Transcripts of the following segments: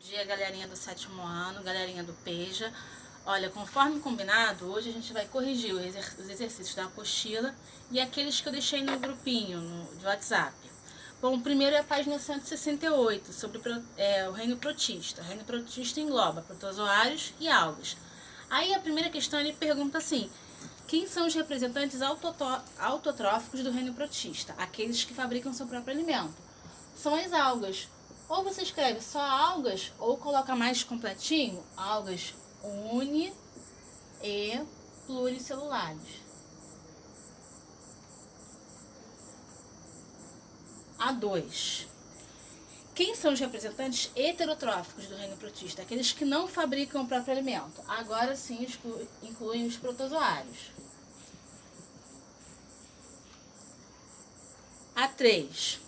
dia, galerinha do 7º ano, galerinha do PEJA. Olha, conforme combinado, hoje a gente vai corrigir os exercícios da apostila e aqueles que eu deixei no grupinho de WhatsApp. Bom, o primeiro é a página 168, sobre o reino protista. O reino protista engloba protozoários e algas. Aí a primeira questão ele pergunta assim: quem são os representantes autotróficos do reino protista? Aqueles que fabricam seu próprio alimento. São as algas. Ou você escreve só algas, ou coloca mais completinho, algas uni e pluricelulares. A2. Quem são os representantes heterotróficos do reino protista? Aqueles que não fabricam o próprio alimento. Agora sim incluem os protozoários. A3.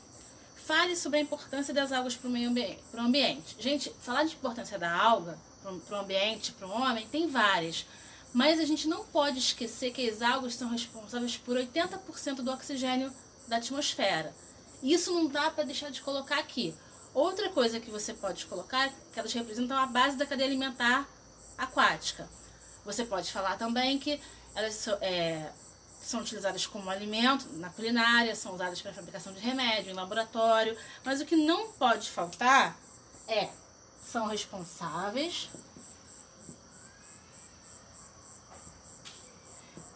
Fale sobre a importância das algas para o ambiente. Gente, falar de importância da alga para o ambiente, para o homem, tem várias. Mas a gente não pode esquecer que as algas são responsáveis por 80% do oxigênio da atmosfera. Isso não dá para deixar de colocar aqui. Outra coisa que você pode colocar é que elas representam a base da cadeia alimentar aquática. Você pode falar também que elas são utilizadas como alimento na culinária, são usadas para fabricação de remédio, em laboratório. Mas o que não pode faltar são responsáveis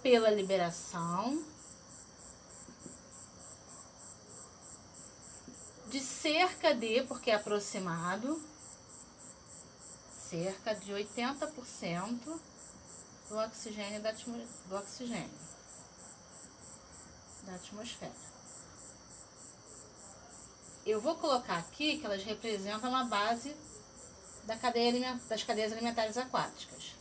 pela liberação de cerca de, porque é aproximado, cerca de 80% do oxigênio da atmosfera. Eu vou colocar aqui que elas representam a base das cadeias alimentares aquáticas.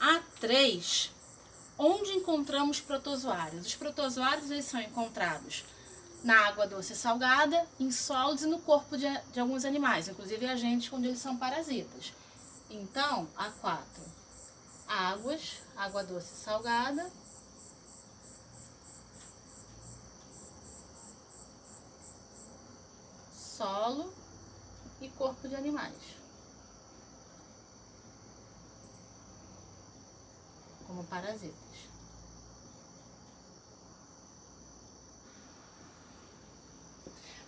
A3, onde encontramos protozoários? Os protozoários eles são encontrados na água doce e salgada, em sólidos e no corpo de alguns animais, inclusive a gente, quando eles são parasitas. Então, A4, água doce e salgada, solo e corpo de animais. Como parasitas.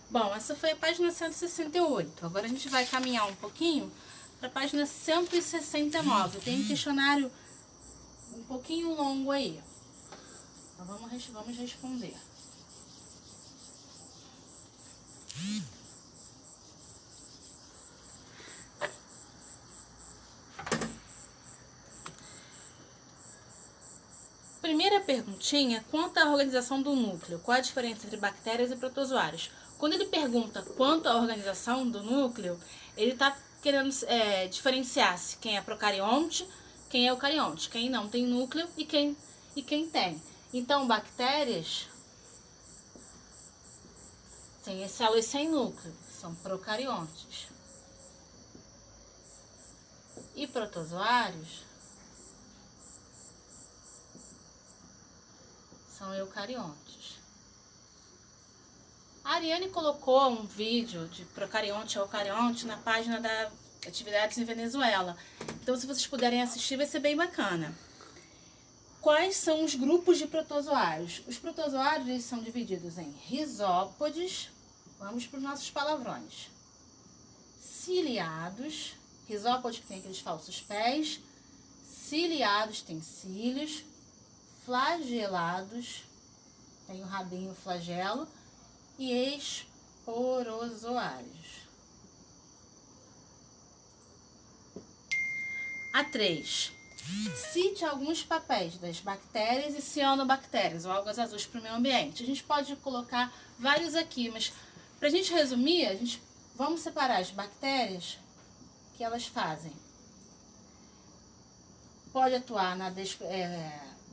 Bom, essa foi a página 168. Agora a gente vai caminhar um pouquinho para a página 169. Tem um questionário um pouquinho longo aí. Então vamos responder. Primeira perguntinha, quanto à organização do núcleo? Qual a diferença entre bactérias e protozoários? Quando ele pergunta quanto à organização do núcleo, ele está querendo diferenciar se quem é procarionte, quem é eucarionte, quem não tem núcleo e quem tem. Então, bactérias têm células sem núcleo, são procariontes. E protozoários são eucariontes. A Ariane colocou um vídeo de procarionte e eucarionte na página da Atividades em Venezuela. Então, se vocês puderem assistir, vai ser bem bacana. Quais são os grupos de protozoários? Os protozoários eles são divididos em risópodes, vamos para os nossos palavrões, ciliados, risópodes que tem aqueles falsos pés, ciliados tem cílios, flagelados, tem o rabinho flagelo, e esporozoários. A3. Cite alguns papéis das bactérias e cianobactérias, ou algas azuis para o meio ambiente. A gente pode colocar vários aqui, mas para a gente resumir, vamos separar as bactérias que elas fazem. Pode atuar na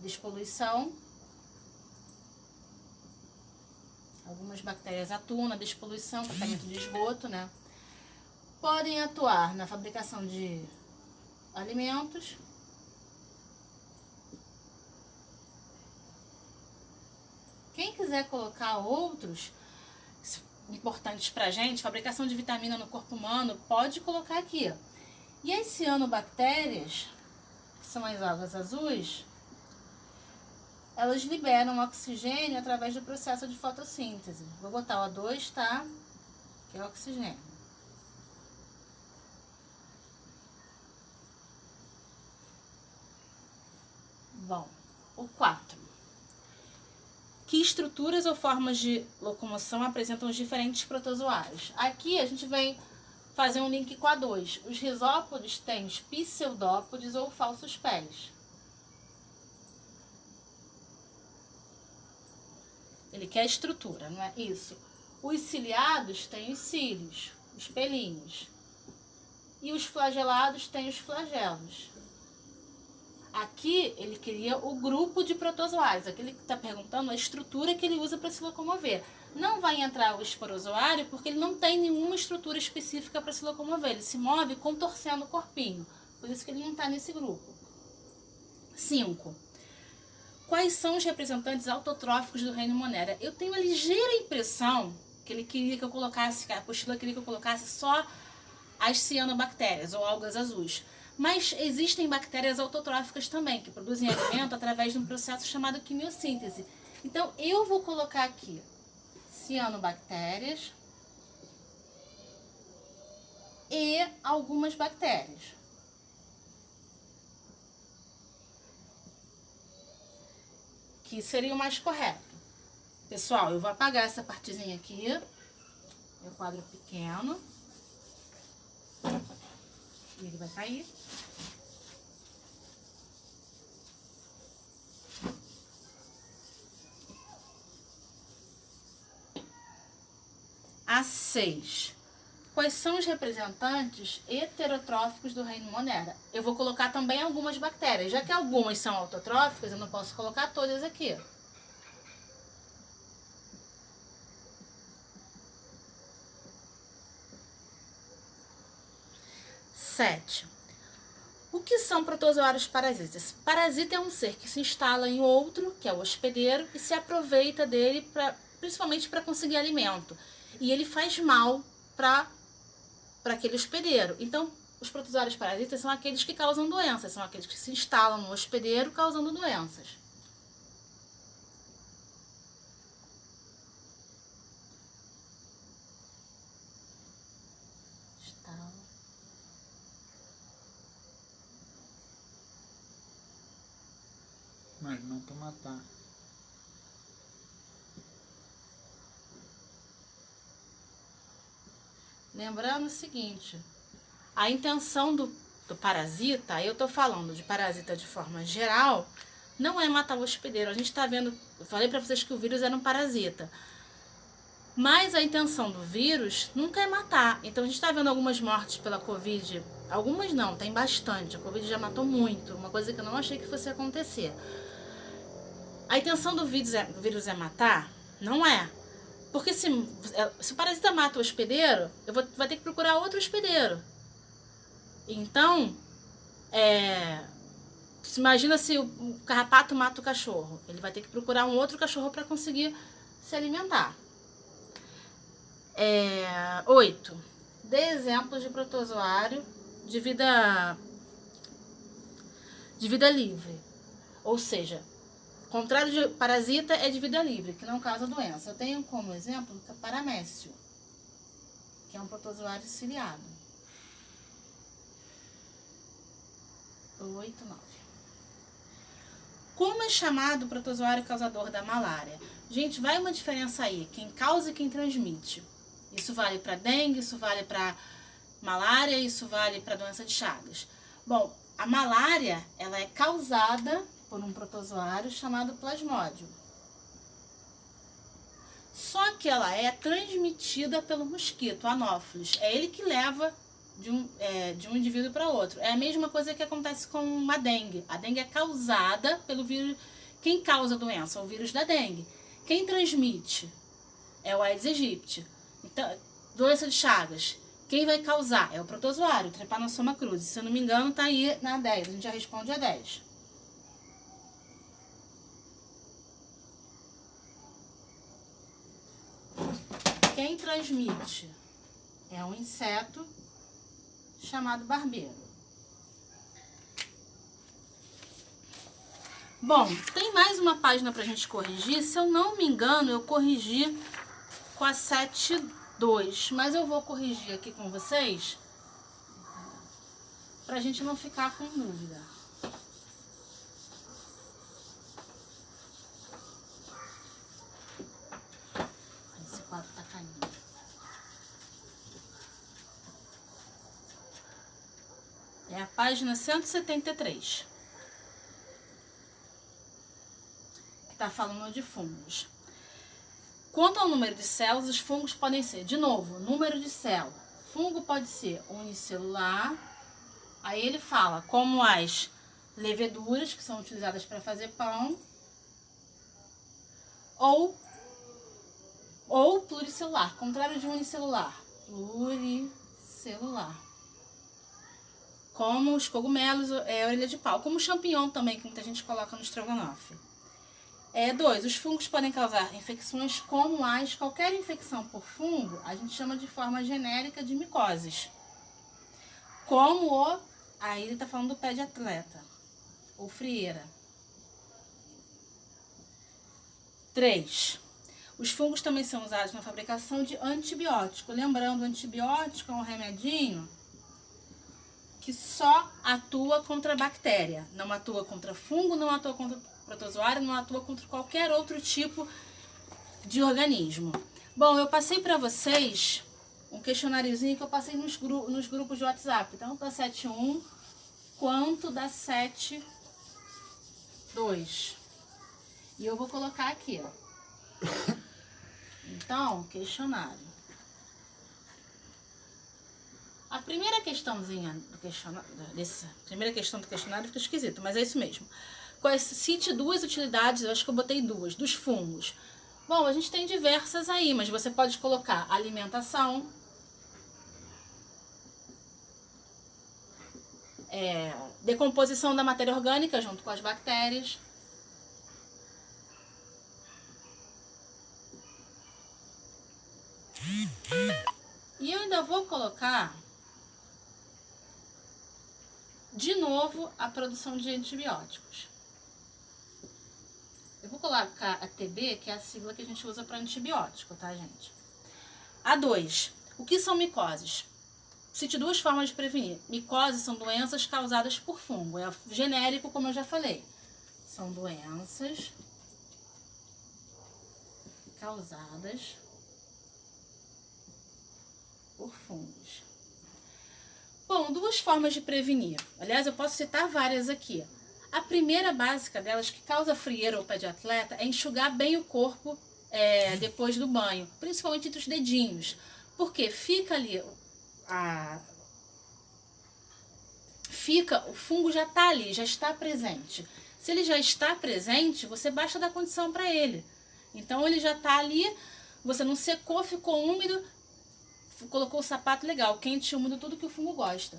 despoluição. Algumas bactérias atuam na despoluição, tratamento de esgoto, né? podem atuar na fabricação de alimentos, quem quiser colocar outros importantes pra gente, fabricação de vitamina no corpo humano, pode colocar aqui. E as cianobactérias, que são as algas azuis, elas liberam oxigênio através do processo de fotossíntese. Vou botar o O2, tá? Que é oxigênio. Bom, o 4. Que estruturas ou formas de locomoção apresentam os diferentes protozoários? Aqui a gente vem fazer um link com a 2. Os risópodes têm os pseudópodes ou falsos pés. Ele quer estrutura, não é isso? Os ciliados têm os cílios, os pelinhos. E os flagelados têm os flagelos. Aqui ele queria o grupo de protozoários. Aqui ele está perguntando a estrutura que ele usa para se locomover. Não vai entrar o esporozoário porque ele não tem nenhuma estrutura específica para se locomover. Ele se move contorcendo o corpinho. Por isso que ele não está nesse grupo. 5. Quais são os representantes autotróficos do reino Monera? Eu tenho uma ligeira impressão que ele queria que eu colocasse, que a apostila queria que eu colocasse só as cianobactérias ou algas azuis. Mas existem bactérias autotróficas também, que produzem alimento através de um processo chamado quimiossíntese. Então, eu vou colocar aqui cianobactérias e algumas bactérias. Que seria o mais correto. Pessoal, eu vou apagar essa partezinha aqui. É um quadro pequeno. E ele vai cair. A 6. Quais são os representantes heterotróficos do reino Monera? Eu vou colocar também algumas bactérias. Já que algumas são autotróficas, eu não posso colocar todas aqui. Sete. O que são protozoários parasitas? Parasita é um ser que se instala em outro, que é o hospedeiro, e se aproveita dele principalmente para conseguir alimento. E ele faz mal para aquele hospedeiro. Então, os protozoários parasitas são aqueles que causam doenças, são aqueles que se instalam no hospedeiro causando doenças. Mas não para matar. Lembrando o seguinte, a intenção do parasita, aí eu tô falando de parasita de forma geral, não é matar o hospedeiro. A gente tá vendo, eu falei para vocês que o vírus era um parasita. Mas a intenção do vírus nunca é matar. Então a gente tá vendo algumas mortes pela Covid. Algumas não, tem bastante. A Covid já matou muito. Uma coisa que eu não achei que fosse acontecer. A intenção do vírus é matar? Não é. Porque se o parasita mata o hospedeiro, vai ter que procurar outro hospedeiro. Então, imagina se o carrapato mata o cachorro. Ele vai ter que procurar um outro cachorro para conseguir se alimentar. 8. Dê exemplos de protozoário de vida livre. Ou seja, o contrário de parasita é de vida livre, que não causa doença. Eu tenho como exemplo o paramécio, que é um protozoário ciliado. 8, 9. Como é chamado o protozoário causador da malária? Gente, vai uma diferença aí, quem causa e quem transmite. Isso vale para dengue, isso vale para malária, isso vale para doença de Chagas. Bom, a malária, ela é causada por um protozoário chamado plasmódio. Só que ela é transmitida pelo mosquito, anófilis. É ele que leva de um indivíduo para outro. É a mesma coisa que acontece com a dengue. A dengue é causada pelo vírus. Quem causa a doença? O vírus da dengue. Quem transmite é o Aedes aegypti. Então, doença de Chagas. Quem vai causar? É o protozoário, Trypanosoma cruzi. Se eu não me engano, tá aí na 10. A gente já responde a 10. Quem transmite? É um inseto chamado barbeiro. Bom, tem mais uma página pra gente corrigir. Se eu não me engano, eu corrigi com a 7.2, mas eu vou corrigir aqui com vocês pra gente não ficar com dúvida. Esse quadro tá caindo. É a página 173. Que tá falando de fungos. Quanto ao número de células, os fungos podem ser, de novo, número de célula. Fungo pode ser unicelular. Aí ele fala como as leveduras, que são utilizadas para fazer pão, ou pluricelular, contrário de unicelular, pluricelular. Como os cogumelos, a orelha de pau, como o champignon também, que muita gente coloca no estrogonofe. 2. Os fungos podem causar infecções como as... Qualquer infecção por fungo, a gente chama de forma genérica de micoses. Como o... Aí ele está falando do pé de atleta, ou frieira. 3. Os fungos também são usados na fabricação de antibiótico. Lembrando, o antibiótico é um remedinho que só atua contra a bactéria. Não atua contra fungo, não atua contra protozoário, não atua contra qualquer outro tipo de organismo. Bom, eu passei para vocês um questionáriozinho que eu passei nos grupos de WhatsApp, tanto da 7.1 quanto da 7.2. E eu vou colocar aqui, ó. Então, questionário. A primeira questãozinha do questionário, primeira questão do questionário fica esquisito, mas é isso mesmo. Cite 2 utilidades, eu acho que eu botei 2, dos fungos. Bom, a gente tem diversas aí, mas você pode colocar alimentação, decomposição da matéria orgânica junto com as bactérias, e eu ainda vou colocar de novo a produção de antibióticos. Eu vou colocar a TB, que é a sigla que a gente usa para antibiótico, tá, gente? A 2. O que são micoses? Cite 2 formas de prevenir. Micoses são doenças causadas por fungo. É genérico, como eu já falei. São doenças causadas por fungos. Bom, 2 formas de prevenir. Aliás, eu posso citar várias aqui. A primeira básica delas, que causa frieira ou pé de atleta, é enxugar bem o corpo depois do banho, principalmente entre os dedinhos, porque fica ali, o fungo já está ali, já está presente. Se ele já está presente, você basta dar condição para ele. Então ele já está ali, você não secou, ficou úmido, colocou o sapato legal, quente e úmido, tudo que o fungo gosta.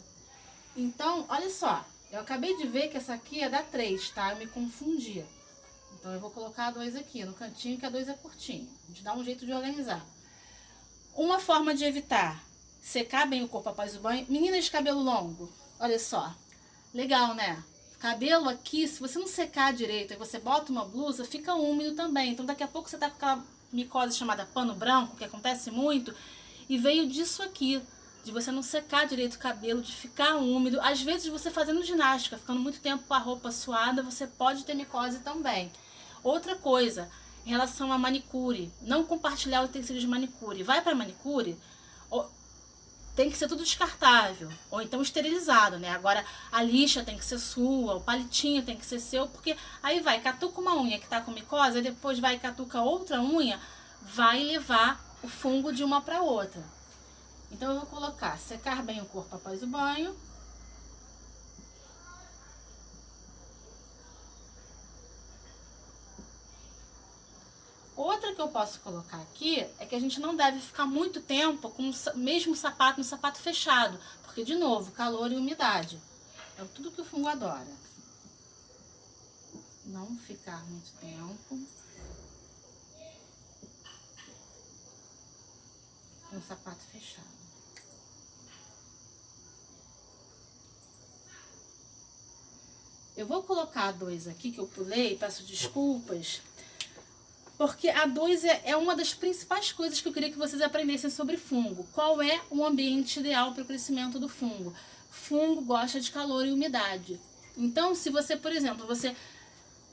Então, olha só. Eu acabei de ver que essa aqui é da 3, tá? Eu me confundi. Então eu vou colocar a 2 aqui no cantinho, que a 2 é curtinho. A gente dá um jeito de organizar. Uma forma de evitar secar bem o corpo após o banho. Meninas de cabelo longo, olha só. Legal, né? Cabelo aqui, se você não secar direito e você bota uma blusa, fica úmido também. Então daqui a pouco você tá com aquela micose chamada pano branco, que acontece muito, e veio disso aqui. De você não secar direito o cabelo, de ficar úmido. Às vezes você fazendo ginástica, ficando muito tempo com a roupa suada, você pode ter micose também. Outra coisa, em relação a manicure, não compartilhar utensílios de manicure. Vai para manicure, tem que ser tudo descartável, ou então esterilizado, né? Agora a lixa tem que ser sua, o palitinho tem que ser seu, porque aí vai, catuca uma unha que tá com micose, e depois vai catuca outra unha, vai levar o fungo de uma para outra. Então eu vou colocar secar bem o corpo após o banho. Outra que eu posso colocar aqui é que a gente não deve ficar muito tempo com o mesmo sapato no sapato fechado, porque, de novo, calor e umidade. É tudo que o fungo adora. Não ficar muito tempo com o sapato fechado. Eu vou colocar a 2 aqui, que eu pulei, peço desculpas, porque a 2 é uma das principais coisas que eu queria que vocês aprendessem sobre fungo. Qual é o ambiente ideal para o crescimento do fungo? Fungo gosta de calor e umidade. Então, se você, por exemplo, você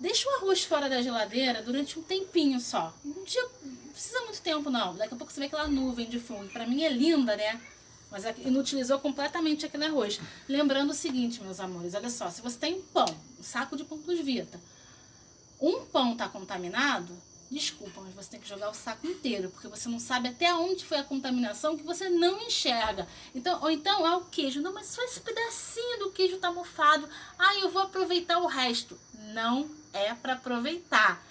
deixa o arroz fora da geladeira durante um tempinho só. Não precisa muito tempo, não. Daqui a pouco você vê aquela nuvem de fungo. Pra mim é linda, né? Mas inutilizou completamente aquele arroz. Lembrando o seguinte, meus amores, olha só. Se você tem pão, um saco de pão plus vita, um pão tá contaminado, desculpa, mas você tem que jogar o saco inteiro, porque você não sabe até onde foi a contaminação que você não enxerga. Então, ou então é o queijo. Não, mas só esse pedacinho do queijo tá mofado. Ah, eu vou aproveitar o resto. Não é para aproveitar.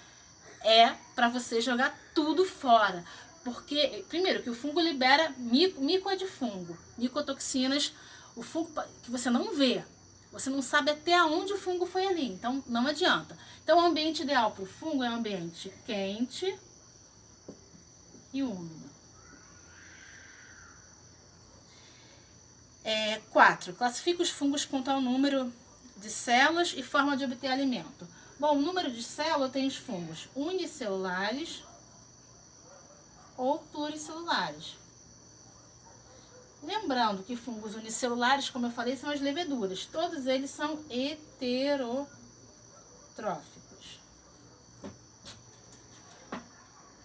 É para você jogar tudo fora. Porque, primeiro, que o fungo libera mico é de fungo, micotoxinas, o fungo que você não vê. Você não sabe até onde o fungo foi ali, então não adianta. Então o ambiente ideal para o fungo é um ambiente quente e úmido. 4. Classifica os fungos quanto ao número de células e forma de obter alimento. Bom, o número de células tem os fungos unicelulares ou pluricelulares. Lembrando que fungos unicelulares, como eu falei, são as leveduras. Todos eles são heterotróficos.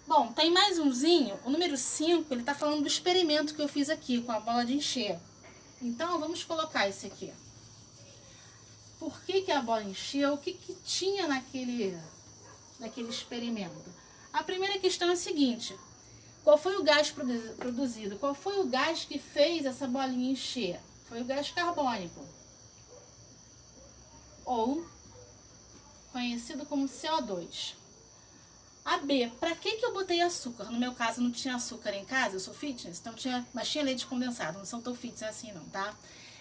Bom, tem mais umzinho. O número 5, ele está falando do experimento que eu fiz aqui com a bola de encher. Então, vamos colocar esse aqui. Por que a bola encheu? O que tinha naquele experimento? A primeira questão é a seguinte: qual foi o gás produzido? Qual foi o gás que fez essa bolinha encher? Foi o gás carbônico, ou conhecido como CO2. A B, para que eu botei açúcar? No meu caso não tinha açúcar em casa, eu sou fitness, então mas tinha leite condensado, não são tão fitness assim não, tá?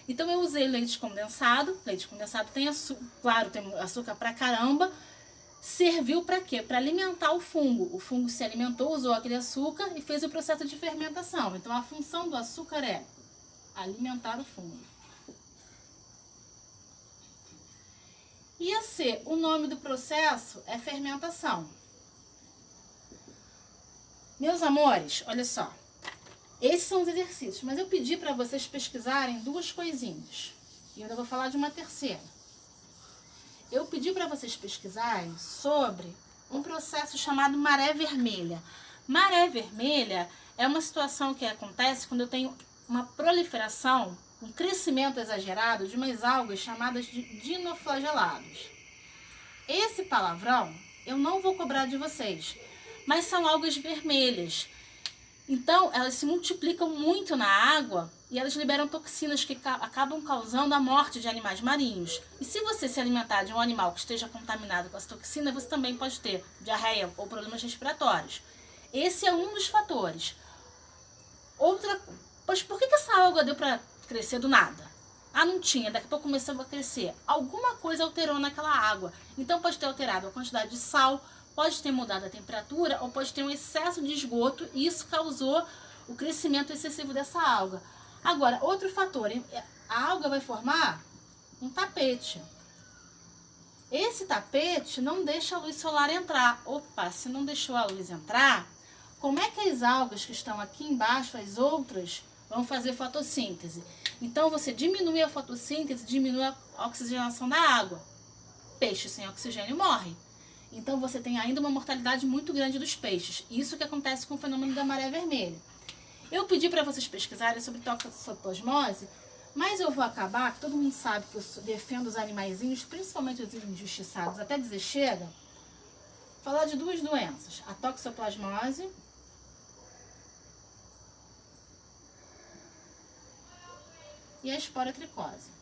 Então eu usei leite condensado tem açúcar, claro, tem açúcar pra caramba. Serviu para quê? Para alimentar o fungo. O fungo se alimentou, usou aquele açúcar e fez o processo de fermentação. Então a função do açúcar é alimentar o fungo. E a C, o nome do processo é fermentação. Meus amores, olha só. Esses são os exercícios, mas eu pedi para vocês pesquisarem 2 coisinhas. E eu ainda vou falar de uma terceira. Eu pedi para vocês pesquisarem sobre um processo chamado maré vermelha. Maré vermelha é uma situação que acontece quando eu tenho uma proliferação, um crescimento exagerado de umas algas chamadas de dinoflagelados. Esse palavrão eu não vou cobrar de vocês, mas são algas vermelhas. Então, elas se multiplicam muito na água e elas liberam toxinas que acabam causando a morte de animais marinhos. E se você se alimentar de um animal que esteja contaminado com essa toxina, você também pode ter diarreia ou problemas respiratórios. Esse é um dos fatores. Pois por que essa alga deu para crescer do nada? Ah, não tinha, daqui a pouco começou a crescer. Alguma coisa alterou naquela água. Então pode ter alterado a quantidade de sal, pode ter mudado a temperatura ou pode ter um excesso de esgoto e isso causou o crescimento excessivo dessa alga. Agora, outro fator, a alga vai formar um tapete. Esse tapete não deixa a luz solar entrar. Opa, se não deixou a luz entrar, como é que as algas que estão aqui embaixo, as outras, vão fazer fotossíntese? Então, você diminui a fotossíntese, diminui a oxigenação da água. Peixe sem oxigênio morre. Então, você tem ainda uma mortalidade muito grande dos peixes. Isso que acontece com o fenômeno da maré vermelha. Eu pedi para vocês pesquisarem sobre toxoplasmose, mas eu vou acabar, que todo mundo sabe que eu defendo os animaizinhos, principalmente os injustiçados, até dizer chega, falar de 2 doenças, a toxoplasmose e a esporotricose.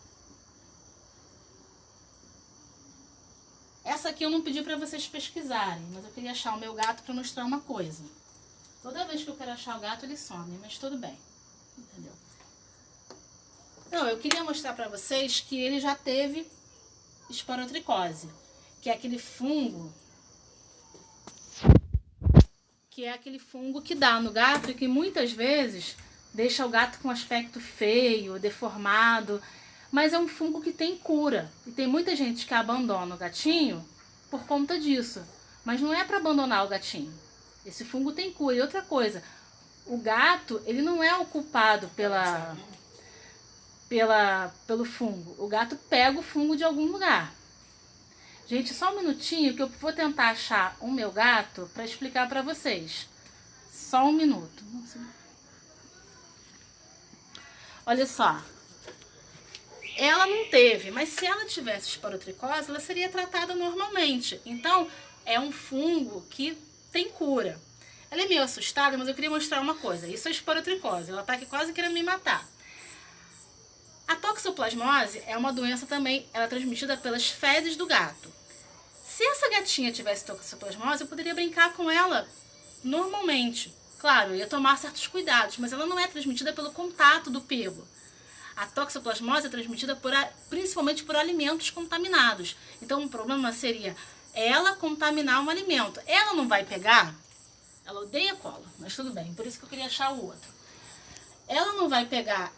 aqui eu não pedi pra vocês pesquisarem, mas eu queria achar o meu gato pra mostrar uma coisa. Toda vez que eu quero achar o gato, ele some, mas tudo bem. Entendeu? Não, eu queria mostrar pra vocês que ele já teve esporotricose, que é aquele fungo que dá no gato e que muitas vezes deixa o gato com aspecto feio, deformado, mas é um fungo que tem cura. E tem muita gente que abandona o gatinho por conta disso, mas não é para abandonar o gatinho. Esse fungo tem cura. E outra coisa, o gato, ele não é o culpado pelo fungo. O gato pega o fungo de algum lugar. Gente, só um minutinho que eu vou tentar achar o meu gato para explicar para vocês. Só um minuto. Olha só. Ela não teve, mas se ela tivesse esporotricose, ela seria tratada normalmente. Então, é um fungo que tem cura. Ela é meio assustada, mas eu queria mostrar uma coisa. Isso é esporotricose. Ela tá aqui quase querendo me matar. A toxoplasmose é uma doença também, ela é transmitida pelas fezes do gato. Se essa gatinha tivesse toxoplasmose, eu poderia brincar com ela normalmente. Claro, eu ia tomar certos cuidados, mas ela não é transmitida pelo contato do pelo. A toxoplasmose é transmitida principalmente por alimentos contaminados. Então, o problema seria ela contaminar um alimento. Ela não vai pegar, ela odeia cola, mas tudo bem, por isso que eu queria achar o outro. Ela não vai pegar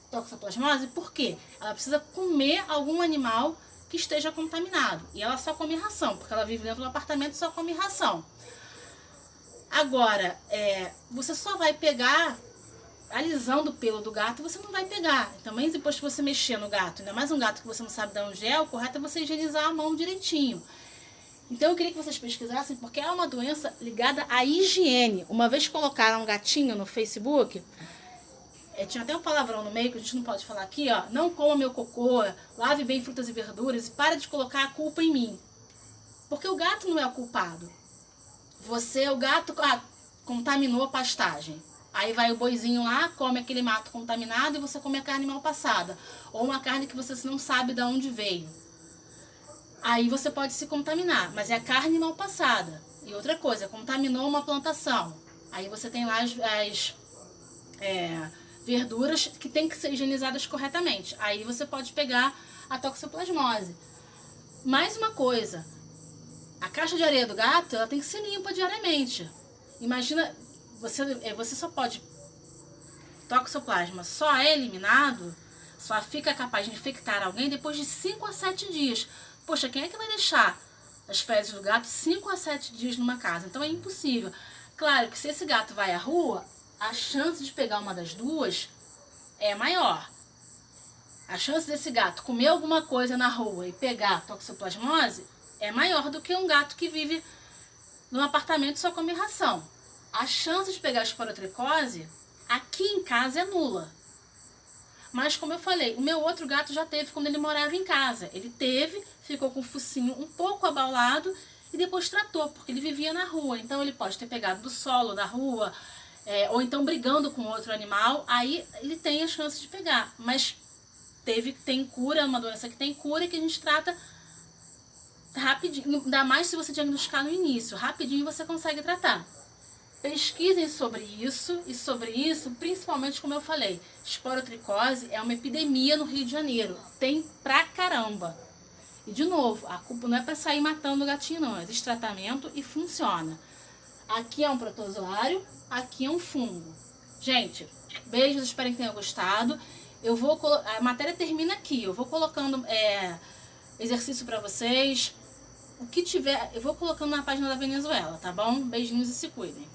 toxoplasmose, por quê? Ela precisa comer algum animal que esteja contaminado. E ela só come ração, porque ela vive dentro do apartamento e só come ração. Agora, você só vai pegar alisando o pelo do gato, você não vai pegar. Também depois que você mexer no gato, ainda mais um gato que você não sabe de onde é, o correto é você higienizar a mão direitinho. Então eu queria que vocês pesquisassem, porque é uma doença ligada à higiene. Uma vez colocaram um gatinho no Facebook, tinha até um palavrão no meio que a gente não pode falar aqui, ó. Não coma meu cocô, lave bem frutas e verduras e para de colocar a culpa em mim. Porque o gato não é o culpado. O gato contaminou a pastagem. Aí vai o boizinho lá, come aquele mato contaminado e você come a carne mal passada. Ou uma carne que você não sabe de onde veio. Aí você pode se contaminar, mas é a carne mal passada. E outra coisa, contaminou uma plantação. Aí você tem lá as verduras que tem que ser higienizadas corretamente. Aí você pode pegar a toxoplasmose. Mais uma coisa, a caixa de areia do gato, ela tem que ser limpa diariamente. Imagina, você só pode, toxoplasma só é eliminado, só fica capaz de infectar alguém depois de 5 a 7 dias. Poxa, quem é que vai deixar as fezes do gato 5 a 7 dias numa casa? Então é impossível. Claro que se esse gato vai à rua, a chance de pegar uma das duas é maior. A chance desse gato comer alguma coisa na rua e pegar toxoplasmose é maior do que um gato que vive num apartamento e só come ração. A chance de pegar esporotricose aqui em casa é nula. Mas como eu falei, o meu outro gato já teve quando ele morava em casa. Ele teve, ficou com o focinho um pouco abaulado e depois tratou, porque ele vivia na rua. Então ele pode ter pegado do solo da rua, ou então brigando com outro animal, aí ele tem a chance de pegar. Mas tem cura, uma doença que tem cura e que a gente trata rapidinho, ainda mais se você diagnosticar no início, rapidinho você consegue tratar. Pesquisem sobre isso, e sobre isso, principalmente como eu falei, esporotricose é uma epidemia no Rio de Janeiro, tem pra caramba. E de novo, a culpa não é pra sair matando o gatinho não, existe tratamento e funciona. Aqui é um protozoário, aqui é um fungo. Gente, beijos, espero que tenham gostado. A matéria termina aqui, eu vou colocando exercício pra vocês. O que tiver, eu vou colocando na página da Venezuela, tá bom? Beijinhos e se cuidem.